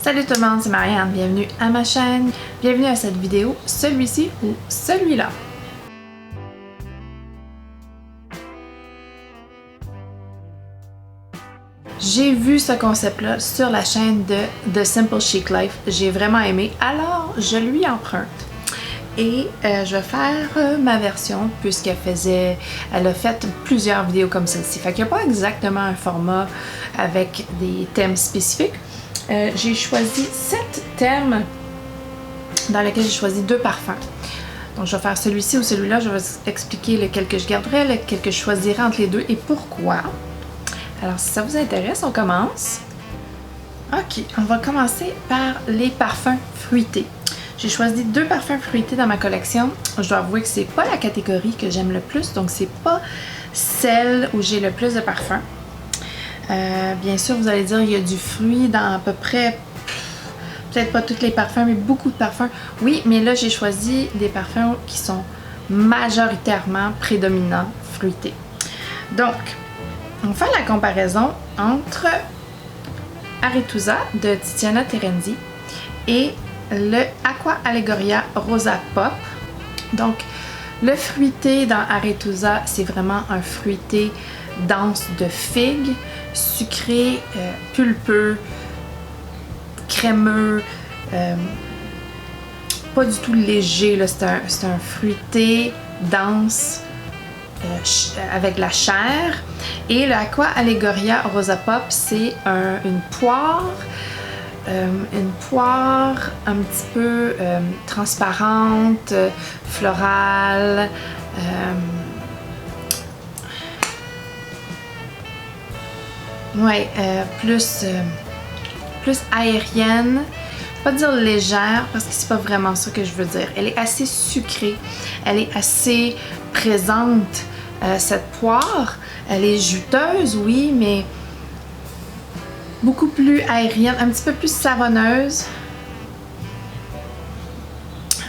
Salut tout le monde, c'est Marianne, bienvenue à ma chaîne, bienvenue à cette vidéo, celui-ci ou celui-là. J'ai vu ce concept-là sur la chaîne de The Simple Chic Life, j'ai vraiment aimé, alors je lui emprunte. Et je vais faire ma version puisqu'elle a fait plusieurs vidéos comme celle-ci. Fait qu'il n'y a pas exactement un format avec des thèmes spécifiques. J'ai choisi 7 thèmes dans lesquels j'ai choisi 2 parfums. Donc je vais faire celui-ci ou celui-là, je vais vous expliquer lequel que je garderai, lequel que je choisirai entre les deux et pourquoi. Alors si ça vous intéresse, on commence. Ok, on va commencer par les parfums fruités. J'ai choisi 2 parfums fruités dans ma collection. Je dois avouer que c'est pas la catégorie que j'aime le plus, donc c'est pas celle où j'ai le plus de parfums. Bien sûr, vous allez dire il y a du fruit dans à peu près, peut-être pas tous les parfums, mais beaucoup de parfums. Oui, mais là j'ai choisi des parfums qui sont majoritairement prédominants fruités. Donc, on va faire la comparaison entre Arethusa de Tiziana Terenzi et le Aqua Allegoria Rosa Pop. Donc, le fruité dans Arethusa, c'est vraiment un fruité dense de figues, sucré, pulpeux, crémeux, pas du tout léger. C'est un fruité dense avec la chair. Et le Aqua Allegoria Rosa Pop, c'est une poire un petit peu transparente, florale, plus aérienne, pas dire légère parce que c'est pas vraiment ça que je veux dire. Elle est assez sucrée, elle est assez présente, cette poire, elle est juteuse, oui, mais beaucoup plus aérienne, un petit peu plus savonneuse.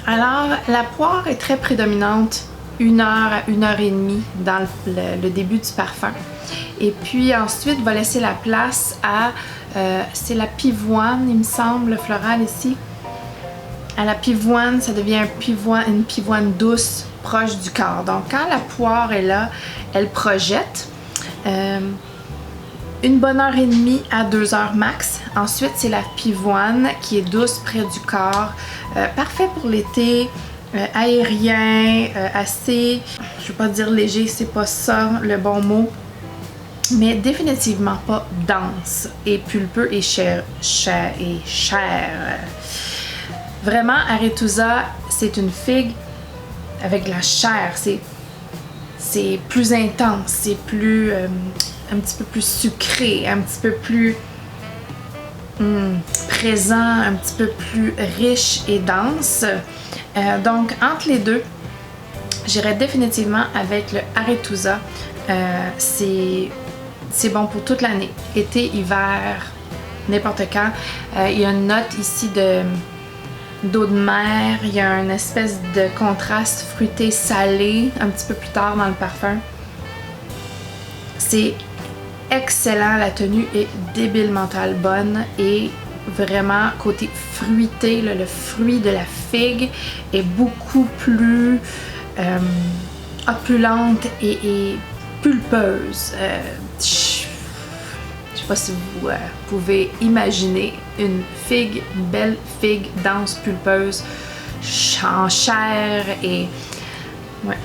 Alors, la poire est très prédominante 1 heure à 1 heure et demie dans le début du parfum. Et puis ensuite, va laisser la place à, c'est la pivoine, il me semble, le floral ici. À la pivoine, ça devient une pivoine douce, proche du corps. Donc, quand la poire est là, elle projette. 1 bonne heure et demie à 2 heures max. Ensuite, c'est la pivoine qui est douce près du corps. Parfait pour l'été, aérien, assez, je ne veux pas dire léger, c'est pas ça le bon mot, mais définitivement pas dense et pulpeux et cher. Vraiment, Arethusa, c'est une figue avec de la chair. C'est plus intense, c'est plus un petit peu plus sucré, un petit peu plus présent, un petit peu plus riche et dense. Donc entre les deux, j'irais définitivement avec le Arethusa. C'est bon pour toute l'année, été, hiver, n'importe quand. Il y a une note ici d'eau de mer, il y a une espèce de contraste fruité salé un petit peu plus tard dans le parfum. C'est excellent, la tenue est débilement bonne et vraiment côté fruité, le fruit de la figue est beaucoup plus opulente et pulpeuse. Je sais pas si vous pouvez imaginer une belle figue dense, pulpeuse, en chair et ouais.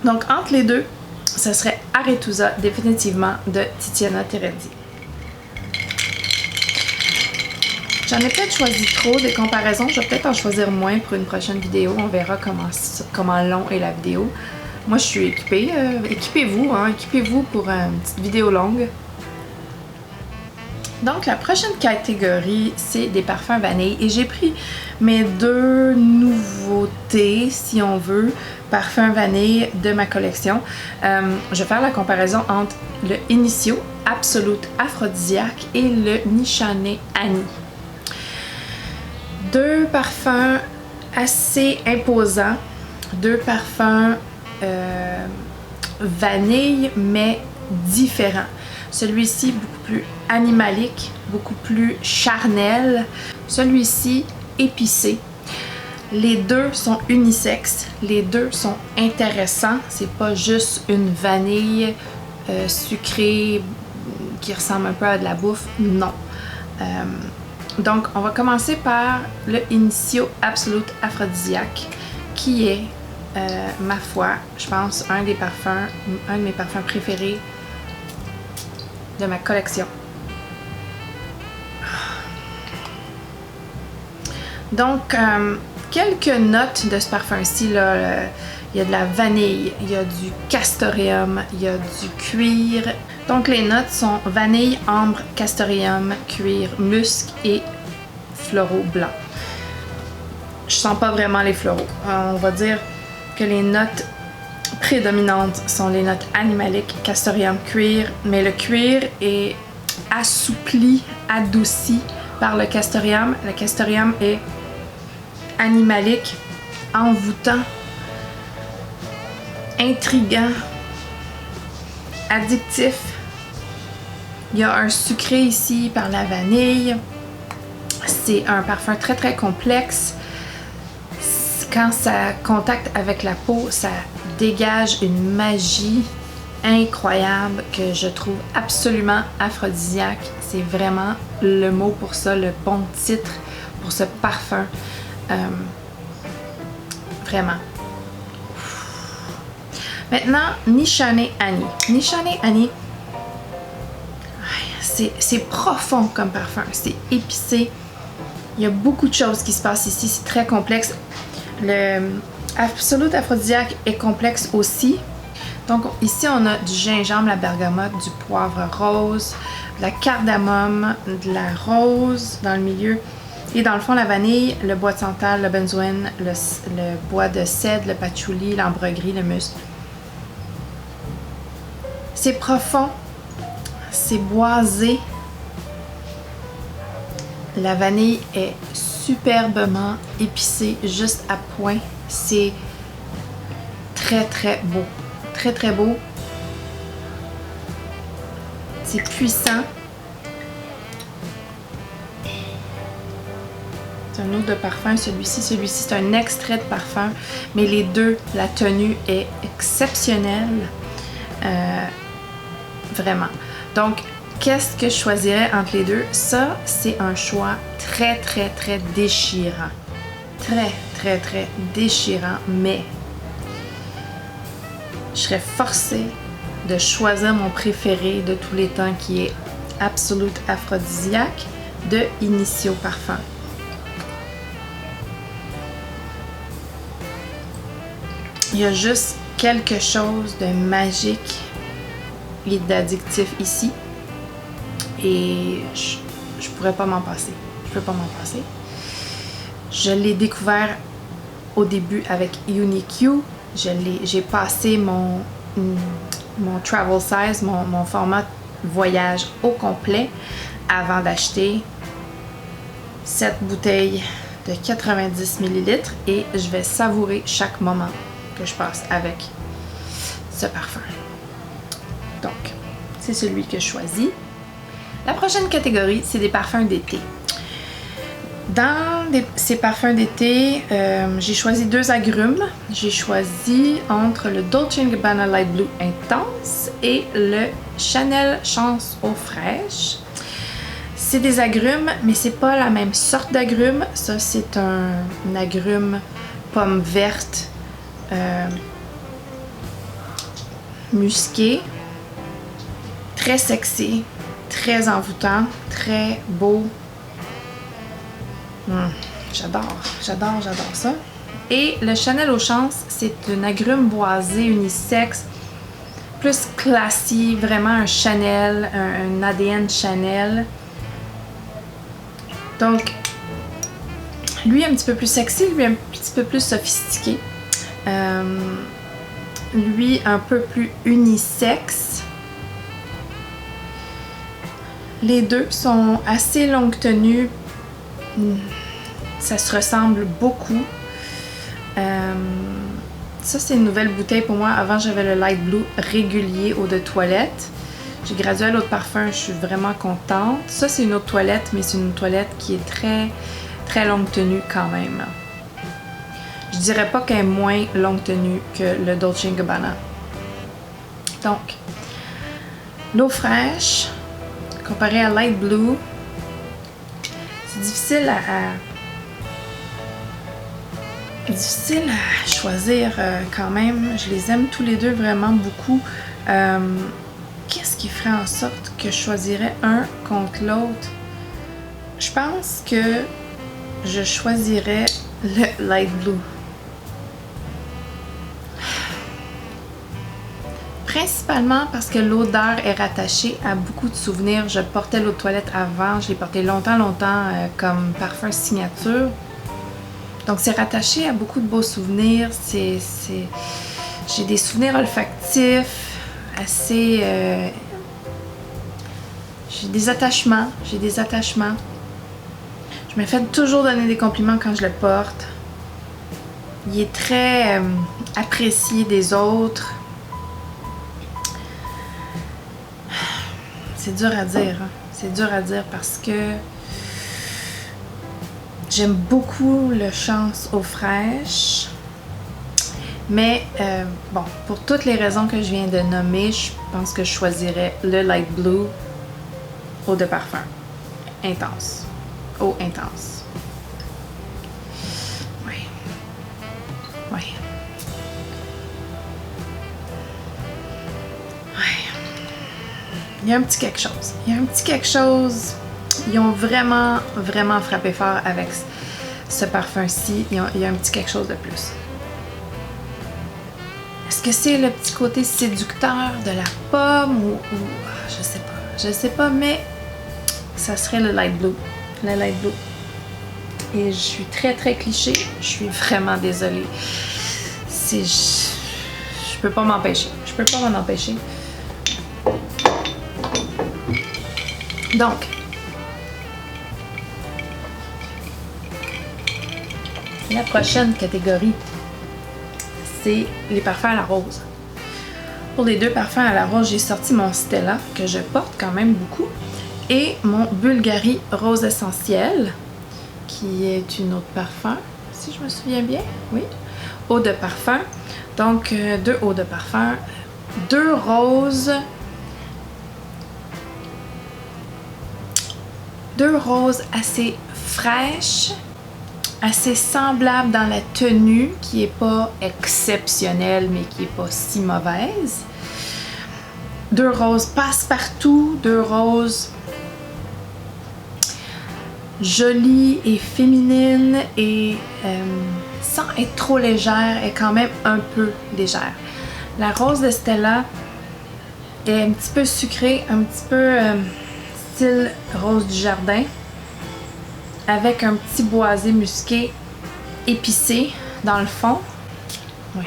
Donc entre les deux, ce serait Arethusa définitivement de Tiziana Terenzi. J'en ai peut-être choisi trop des comparaisons, je vais peut-être en choisir moins pour une prochaine vidéo, on verra comment long est la vidéo. Moi je suis équipée, équipez-vous pour une petite vidéo longue. Donc la prochaine catégorie, c'est des parfums vanille et j'ai pris mes 2 nouveautés, si on veut, parfums vanille de ma collection. Je vais faire la comparaison entre le Initio Absolute Aphrodisiaque et le Nishane Annie. 2 parfums assez imposants, 2 parfums vanille mais différents. Celui-ci, beaucoup plus animalique, beaucoup plus charnel. Celui-ci, épicé. Les deux sont unisexes, les deux sont intéressants. C'est pas juste une vanille sucrée qui ressemble un peu à de la bouffe, non. Donc, on va commencer par le Initio Absolute Aphrodisiaque, qui est, ma foi, je pense, un de mes parfums préférés de ma collection. Donc, quelques notes de ce parfum-ci, là, il y a de la vanille, il y a du castoreum, il y a du cuir. Donc les notes sont vanille, ambre, castoreum, cuir, musc et floraux blancs. Je sens pas vraiment les floraux. On va dire que les notes prédominantes sont les notes animaliques, castoreum, cuir, mais le cuir est assoupli, adouci par le castoreum. Le castoreum est animalique, envoûtant, intriguant, addictif. Il y a un sucré ici par la vanille. C'est un parfum très très complexe. Quand ça contacte avec la peau, ça dégage une magie incroyable que je trouve absolument aphrodisiaque. C'est vraiment le mot pour ça, le bon titre pour ce parfum. Vraiment. Maintenant, Nishane Annie. Nishane Annie, c'est profond comme parfum. C'est épicé. Il y a beaucoup de choses qui se passent ici. C'est très complexe. Le Absolute Aphrodisiaque est complexe aussi. Donc ici, on a du gingembre, la bergamote, du poivre rose, de la cardamome, de la rose dans le milieu. Et dans le fond, la vanille, le bois de santal, le benzoïne, le bois de cèdre, le patchouli, l'ambre gris, le musc. C'est profond, c'est boisé. La vanille est superbement épicée, juste à point. C'est très très beau. Très très beau. C'est puissant. C'est un autre de parfum, celui-ci. Celui-ci, c'est un extrait de parfum. Mais les deux, la tenue est exceptionnelle. Vraiment. Donc, qu'est-ce que je choisirais entre les deux? Ça, c'est un choix très, très, très déchirant. Très, très, très déchirant. Mais, je serais forcée de choisir mon préféré de tous les temps, qui est Absolute Aphrodisiaque de Initio Parfum. Il y a juste quelque chose de magique et d'addictif ici. Et je pourrais pas m'en passer. Je peux pas m'en passer. Je l'ai découvert au début avec Unique You. J'ai passé mon travel size, mon format voyage au complet avant d'acheter cette bouteille de 90 ml et je vais savourer chaque moment que je passe avec ce parfum. Donc, c'est celui que je choisis. La prochaine catégorie, c'est des parfums d'été. Dans ces parfums d'été, j'ai choisi deux agrumes. J'ai choisi entre le Dolce & Gabbana Light Blue Intense et le Chanel Chance eau fraîche. C'est des agrumes, mais c'est pas la même sorte d'agrumes. Ça, c'est un agrume pomme verte musqué, très sexy, très envoûtant, très beau. J'adore ça. Et le Chanel aux chances, c'est un agrume boisé unisexe, plus classique, vraiment un Chanel, un ADN Chanel. Donc, lui un petit peu plus sexy, lui un petit peu plus sophistiqué. Lui un peu plus unisexe. Les deux sont assez longue tenue. Ça se ressemble beaucoup. Ça, c'est une nouvelle bouteille pour moi. Avant, j'avais le Light Blue régulier eau de toilette. J'ai gradué à l'eau de parfum, je suis vraiment contente. Ça, c'est une autre toilette, mais c'est une toilette qui est très, très longue tenue quand même. Je dirais pas qu'elle est moins longue tenue que le Dolce & Gabbana. Donc, l'eau fraîche, comparée à Light Blue, c'est difficile difficile à choisir quand même. Je les aime tous les deux vraiment beaucoup. Qu'est-ce qui ferait en sorte que je choisirais un contre l'autre? Je pense que je choisirais le Light Blue. Principalement parce que l'odeur est rattachée à beaucoup de souvenirs. Je portais l'eau de toilette avant, je l'ai porté longtemps comme parfum signature. Donc c'est rattaché à beaucoup de beaux souvenirs. J'ai des souvenirs olfactifs assez... j'ai des attachements. Je me fais toujours donner des compliments quand je le porte. Il est très apprécié des autres. C'est dur à dire, hein? C'est dur à dire parce que j'aime beaucoup le Chance eau fraîche. Mais bon, pour toutes les raisons que je viens de nommer, je pense que je choisirais le Light Blue eau de parfum. Intense. Eau intense. Oui. Oui. Il y a un petit quelque chose. Ils ont vraiment, vraiment frappé fort avec ce parfum-ci. Il y a un petit quelque chose de plus. Est-ce que c'est le petit côté séducteur de la pomme ou je sais pas, mais ça serait le Light Blue. Le Light Blue. Et je suis très, très cliché. Je suis vraiment désolée. Je peux pas m'en empêcher. Donc, la prochaine catégorie, c'est les parfums à la rose. Pour les deux parfums à la rose, j'ai sorti mon Stella, que je porte quand même beaucoup, et mon Bulgari Rose Essentiel, qui est une eau de parfum, si je me souviens bien, oui, eau de parfum. Donc, deux eaux de parfum, deux roses assez fraîches, assez semblables dans la tenue, qui est pas exceptionnelle, mais qui est pas si mauvaise. Deux roses passe-partout, deux roses jolies et féminines et sans être trop légère, est quand même un peu légère. La rose de Stella est un petit peu sucrée, un petit peu style rose du jardin, avec un petit boisé musqué épicé dans le fond. Oui.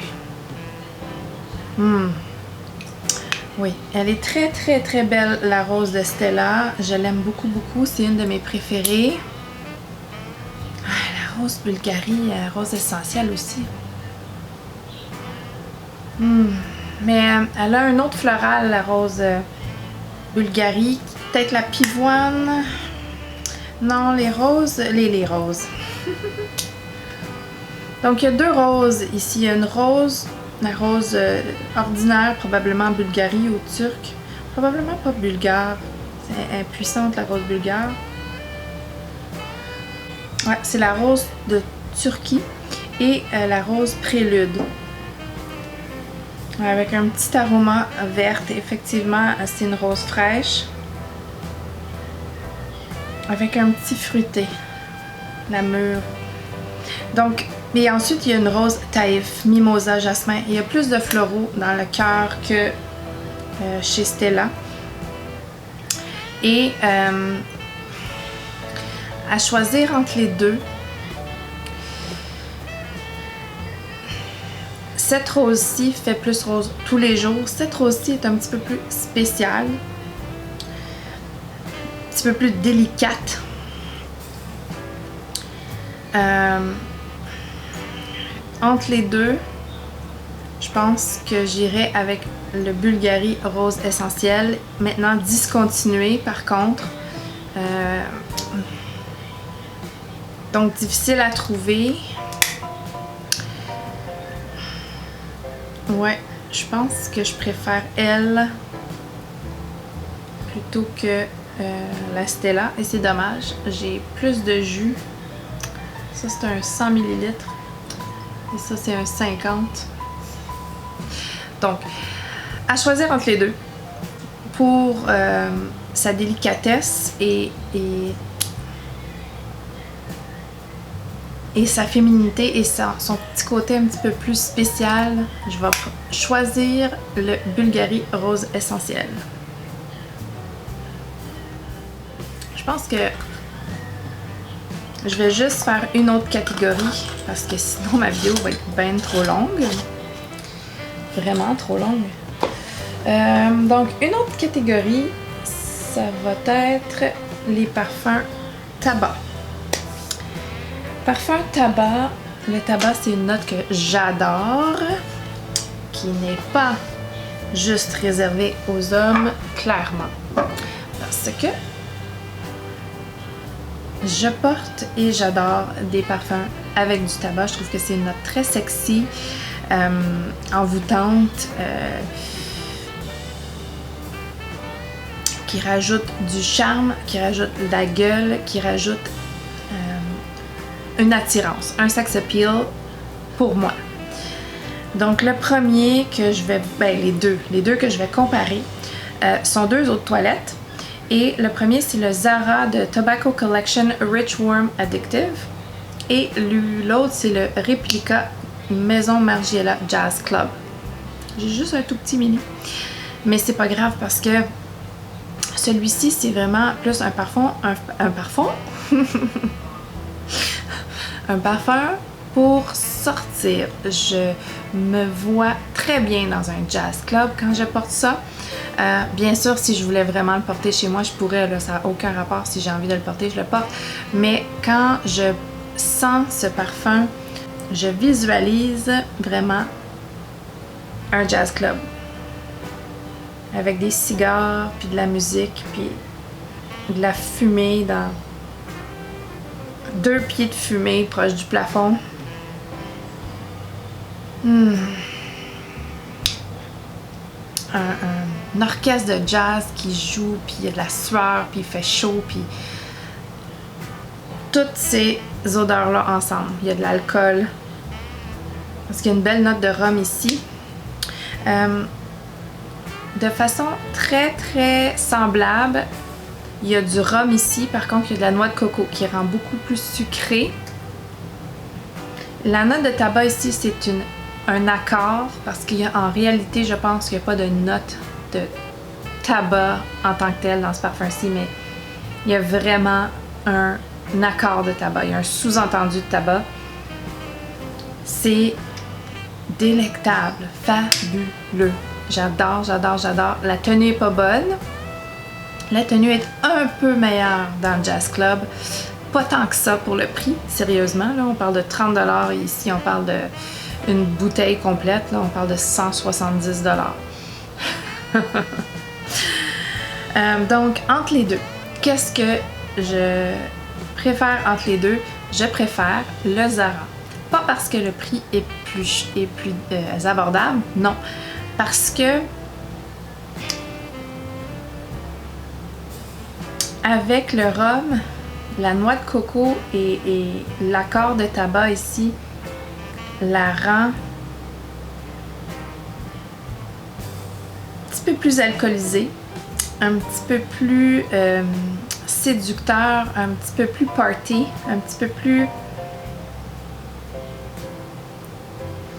Oui, elle est très très très belle, la rose de Stella. Je l'aime beaucoup beaucoup, c'est une de mes préférées. La rose Bulgari, rose essentielle aussi. Mais elle a un autre floral, la rose Bulgari. Peut-être la pivoine. Non, les roses. Les roses. Donc, il y a deux roses ici. Il y a une rose, la rose ordinaire, probablement Bulgari ou turque. Probablement pas bulgare. C'est impuissante, la rose bulgare. Ouais, c'est la rose de Turquie et la rose prélude. Avec un petit aroma verte. Effectivement, c'est une rose fraîche. Avec un petit fruité. La mûre. Donc, et ensuite, il y a une rose taïf, mimosa, jasmin. Il y a plus de floraux dans le cœur que chez Stella. Et à choisir entre les deux, cette rose-ci fait plus rose tous les jours. Cette rose-ci est un petit peu plus spéciale. Un petit peu plus délicate. Entre les deux, Je pense que j'irai avec le Bulgari Rose Essentiel. Maintenant discontinué par contre. Donc difficile à trouver. Ouais, je pense que je préfère elle plutôt que la Stella. Et c'est dommage, j'ai plus de jus. Ça c'est un 100 ml. Et ça c'est un 50. Donc, à choisir entre les deux pour sa délicatesse et sa féminité et son petit côté un petit peu plus spécial, je vais choisir le Bulgari Rose Essentiel. Je pense que je vais juste faire une autre catégorie parce que sinon ma vidéo va être bien trop longue. Vraiment trop longue. Donc, une autre catégorie, ça va être les parfums tabac. Parfum tabac, le tabac c'est une note que j'adore, qui n'est pas juste réservée aux hommes, clairement. Parce que je porte et j'adore des parfums avec du tabac. Je trouve que c'est une note très sexy, envoûtante, qui rajoute du charme, qui rajoute de la gueule, qui rajoute une attirance, un sex appeal pour moi. Donc le premier que je vais, les deux que je vais comparer sont deux eaux de toilette. Et le premier c'est le Zara de Tobacco Collection Rich Warm Addictive. Et l'autre c'est le Replica Maison Margiela Jazz Club. J'ai juste un tout petit mini. Mais c'est pas grave parce que celui-ci c'est vraiment plus un parfum. Un parfum pour sortir. Je me vois très bien dans un jazz club quand je porte ça. Bien sûr, si je voulais vraiment le porter chez moi, je pourrais, là, ça n'a aucun rapport. Si j'ai envie de le porter, je le porte. Mais quand je sens ce parfum, je visualise vraiment un jazz club. Avec des cigares, puis de la musique, puis de la fumée dans 2 pieds de fumée proche du plafond. Un orchestre de jazz qui joue, puis il y a de la sueur, puis il fait chaud, puis toutes ces odeurs-là ensemble. Il y a de l'alcool, parce qu'il y a une belle note de rhum ici. De façon très très semblable, il y a du rhum ici, par contre il y a de la noix de coco qui rend beaucoup plus sucré. La note de tabac ici c'est un accord, parce qu'en réalité je pense qu'il n'y a pas de note de tabac en tant que tel dans ce parfum-ci, mais il y a vraiment un accord de tabac, il y a un sous-entendu de tabac. C'est délectable, fabuleux. J'adore, j'adore, j'adore. La tenue est pas bonne. La tenue est un peu meilleure dans le Jazz Club. Pas tant que ça pour le prix, sérieusement. Là, on parle de 30$ et ici, on parle d'une bouteille complète. Là, on parle de 170$. Donc, entre les deux, qu'est-ce que je préfère entre les deux? Je préfère le Zara. Pas parce que le prix est plus abordable, non. Parce que avec le rhum, la noix de coco et l'accord de tabac ici la rend un petit peu plus alcoolisée, un petit peu plus séducteur, un petit peu plus party, un petit peu plus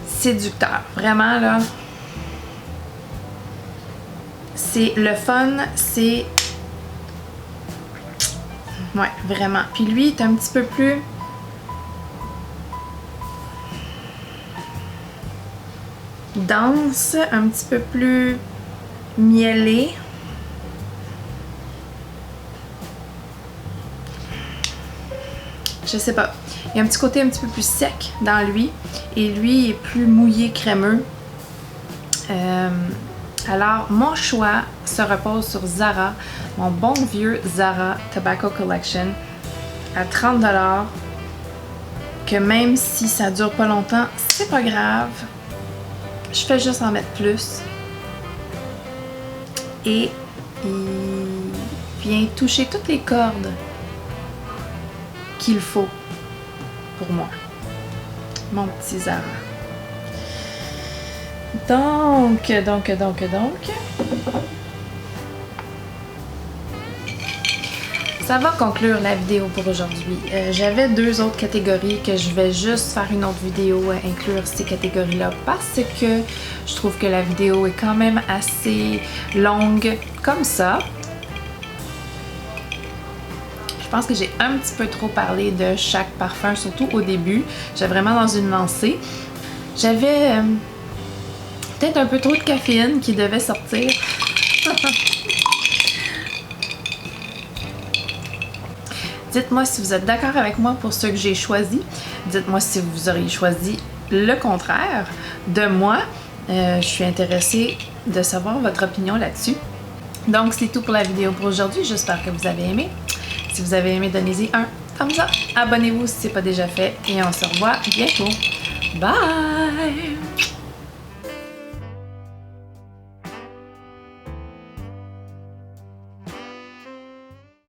séducteur. Vraiment là, c'est le fun, c'est... Ouais, vraiment. Puis lui, il est un petit peu plus... dense, un petit peu plus mielé. Je sais pas. Il y a un petit côté un petit peu plus sec dans lui. Et lui, il est plus mouillé, crémeux. Alors, mon choix se repose sur Zara, mon bon vieux Zara Tobacco Collection à 30$, que même si ça dure pas longtemps, c'est pas grave. Je fais juste en mettre plus. Et il vient toucher toutes les cordes qu'il faut pour moi. Mon petit Zara. Donc. Ça va conclure la vidéo pour aujourd'hui. J'avais 2 autres catégories que je vais juste faire une autre vidéo à inclure ces catégories-là parce que je trouve que la vidéo est quand même assez longue comme ça. Je pense que j'ai un petit peu trop parlé de chaque parfum, surtout au début. J'étais vraiment dans une lancée. J'avais peut-être un peu trop de caféine qui devait sortir. Dites-moi si vous êtes d'accord avec moi pour ce que j'ai choisi. Dites-moi si vous auriez choisi le contraire de moi. Je suis intéressée de savoir votre opinion là-dessus. Donc, c'est tout pour la vidéo pour aujourd'hui. J'espère que vous avez aimé. Si vous avez aimé, donnez-y un thumbs up. Abonnez-vous si ce n'est pas déjà fait. Et on se revoit bientôt. Bye!